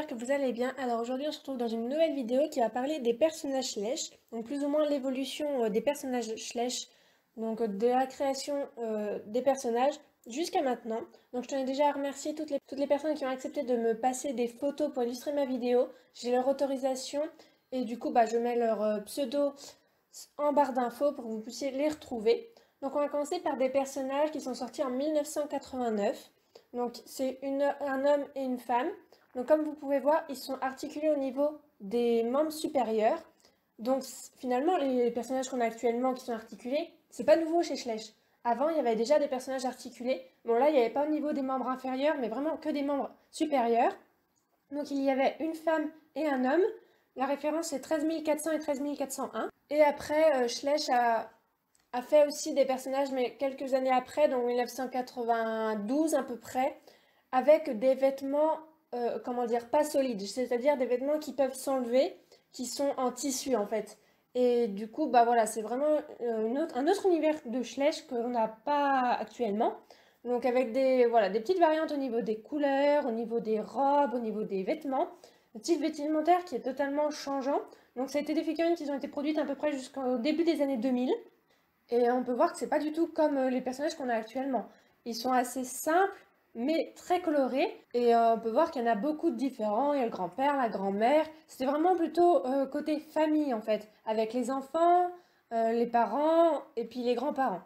j'espère que vous allez bien. Alors aujourd'hui on se retrouve dans une nouvelle vidéo qui va parler des personnages Slash, donc plus ou moins l'évolution des personnages Slash, donc de la création des personnages jusqu'à maintenant. Donc je tenais déjà à remercier toutes les personnes qui ont accepté de me passer des photos pour illustrer ma vidéo. J'ai leur autorisation et du coup je mets leur pseudo en barre d'infos pour que vous puissiez les retrouver. Donc on va commencer par des personnages qui sont sortis en 1989. Donc c'est un homme et une femme. Donc comme vous pouvez voir, ils sont articulés au niveau des membres supérieurs. Donc finalement, les personnages qu'on a actuellement qui sont articulés, c'est pas nouveau chez Schleich. Avant, il y avait déjà des personnages articulés. Bon là, il n'y avait pas au niveau des membres inférieurs, mais vraiment que des membres supérieurs. Donc il y avait une femme et un homme. La référence c'est 13400 et 13401. Et après, Schleich a fait aussi des personnages, mais quelques années après, donc 1992 à peu près, avec des vêtements, comment dire, pas solides, c'est-à-dire des vêtements qui peuvent s'enlever, qui sont en tissu en fait. Et du coup, voilà, c'est vraiment un autre univers de Schleich qu'on n'a pas actuellement. Donc avec voilà, des petites variantes au niveau des couleurs, au niveau des robes, au niveau des vêtements. Le style vestimentaire qui est totalement changeant. Donc ça a été des figurines qui ont été produites à peu près jusqu'au début des années 2000. Et on peut voir que c'est pas du tout comme les personnages qu'on a actuellement. Ils sont assez simples, mais très colorés. Et on peut voir qu'il y en a beaucoup de différents. Il y a le grand-père, la grand-mère. C'était vraiment plutôt côté famille, en fait. Avec les enfants, les parents et puis les grands-parents.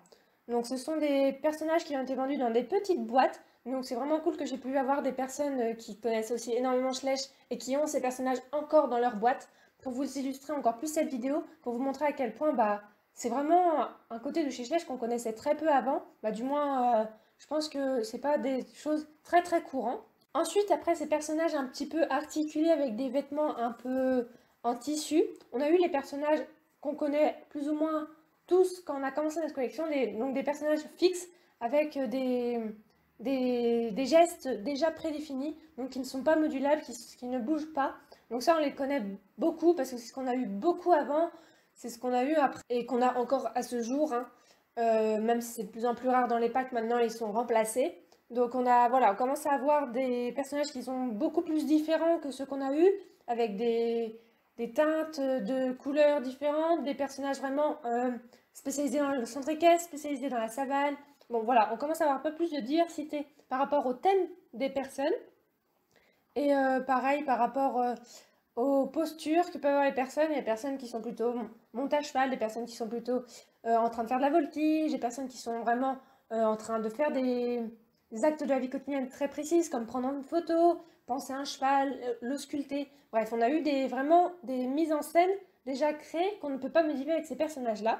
Donc ce sont des personnages qui ont été vendus dans des petites boîtes. Donc c'est vraiment cool que j'ai pu avoir des personnes qui connaissent aussi énormément Schleich et qui ont ces personnages encore dans leur boîte pour vous illustrer encore plus cette vidéo, pour vous montrer à quel point c'est vraiment un côté de chez Schleich qu'on connaissait très peu avant. Du moins, je pense que c'est pas des choses très très courantes. Ensuite, après ces personnages un petit peu articulés avec des vêtements un peu en tissu, on a eu les personnages qu'on connaît plus ou moins tous quand on a commencé notre collection, donc des personnages fixes avec des gestes déjà prédéfinis, donc qui ne sont pas modulables, qui ne bougent pas. Donc ça, on les connaît beaucoup parce que c'est ce qu'on a eu beaucoup avant. C'est ce qu'on a eu après et qu'on a encore à ce jour, hein. Même si c'est de plus en plus rare dans les packs, maintenant ils sont remplacés. Donc on commence à avoir des personnages qui sont beaucoup plus différents que ceux qu'on a eu, avec des teintes de couleurs différentes, des personnages vraiment spécialisés dans le centre équestre, spécialisés dans la savane. Bon voilà, on commence à avoir un peu plus de diversité par rapport au thème des personnes. Et pareil par rapport aux postures que peuvent avoir les personnes. Il y a des personnes qui sont plutôt montent à cheval, des personnes qui sont plutôt en train de faire de la voltige, des personnes qui sont vraiment en train de faire des actes de la vie quotidienne très précises, comme prendre une photo, penser à un cheval, le sculpter. Bref, on a eu vraiment des mises en scène déjà créées qu'on ne peut pas modifier avec ces personnages-là.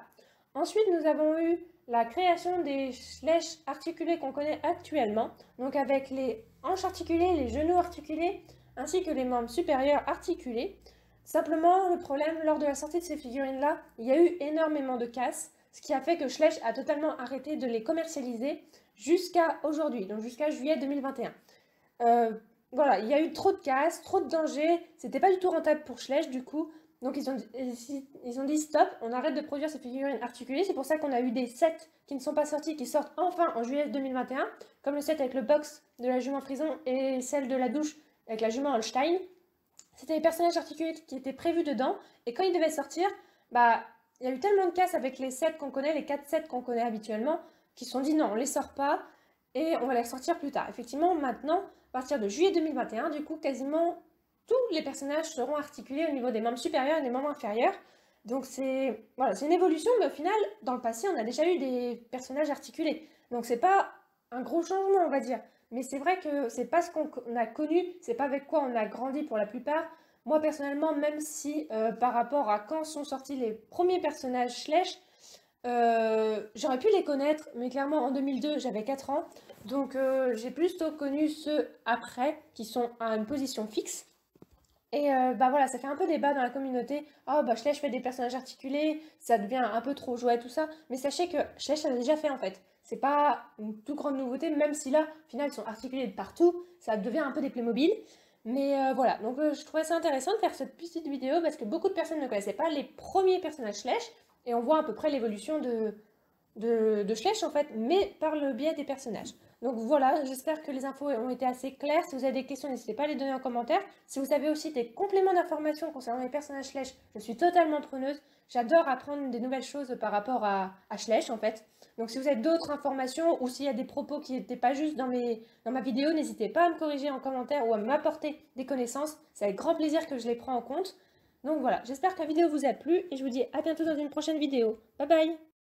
Ensuite, nous avons eu la création des Schleich articulés qu'on connaît actuellement, donc avec les hanches articulées, les genoux articulés, ainsi que les membres supérieurs articulés. Simplement, le problème, lors de la sortie de ces figurines-là, il y a eu énormément de casses, ce qui a fait que Schleich a totalement arrêté de les commercialiser jusqu'à aujourd'hui, donc jusqu'à juillet 2021. Voilà, il y a eu trop de casses, trop de dangers, c'était pas du tout rentable pour Schleich du coup, donc ils ont dit stop, on arrête de produire ces figurines articulées, c'est pour ça qu'on a eu des sets qui ne sont pas sortis, qui sortent enfin en juillet 2021, comme le set avec le box de la jument frison et celle de la douche avec la jument Holstein. C'était les personnages articulés qui étaient prévus dedans, et quand ils devaient sortir, il y a eu tellement de casses avec les sets qu'on connaît, les 4 sets qu'on connaît habituellement, qui se sont dit non, on les sort pas, et on va les sortir plus tard. Effectivement, maintenant, à partir de juillet 2021, du coup, quasiment tous les personnages seront articulés au niveau des membres supérieurs et des membres inférieurs. Donc c'est une évolution, mais au final, dans le passé, on a déjà eu des personnages articulés. Donc c'est pas un gros changement, on va dire. Mais c'est vrai que c'est pas ce qu'on a connu, c'est pas avec quoi on a grandi pour la plupart. Moi personnellement, même si par rapport à quand sont sortis les premiers personnages Schleich, j'aurais pu les connaître, mais clairement en 2002 j'avais 4 ans, donc j'ai plutôt connu ceux après qui sont à une position fixe. Et voilà, ça fait un peu débat dans la communauté. Oh Schleich fait des personnages articulés, ça devient un peu trop jouet, tout ça. Mais sachez que Schleich l'a déjà fait en fait. C'est pas une toute grande nouveauté, même si là, au final, ils sont articulés de partout. Ça devient un peu des Playmobil. Mais voilà, donc je trouvais ça intéressant de faire cette petite vidéo parce que beaucoup de personnes ne connaissaient pas les premiers personnages Schleich. Et on voit à peu près l'évolution de Schleich en fait, mais par le biais des personnages. Donc voilà, j'espère que les infos ont été assez claires. Si vous avez des questions, n'hésitez pas à les donner en commentaire. Si vous avez aussi des compléments d'informations concernant les personnages Schleich, je suis totalement preneuse. J'adore apprendre des nouvelles choses par rapport à Schleich en fait. Donc si vous avez d'autres informations ou s'il y a des propos qui n'étaient pas justes dans ma vidéo, n'hésitez pas à me corriger en commentaire ou à m'apporter des connaissances. C'est avec grand plaisir que je les prends en compte. Donc voilà, j'espère que la vidéo vous a plu et je vous dis à bientôt dans une prochaine vidéo. Bye bye!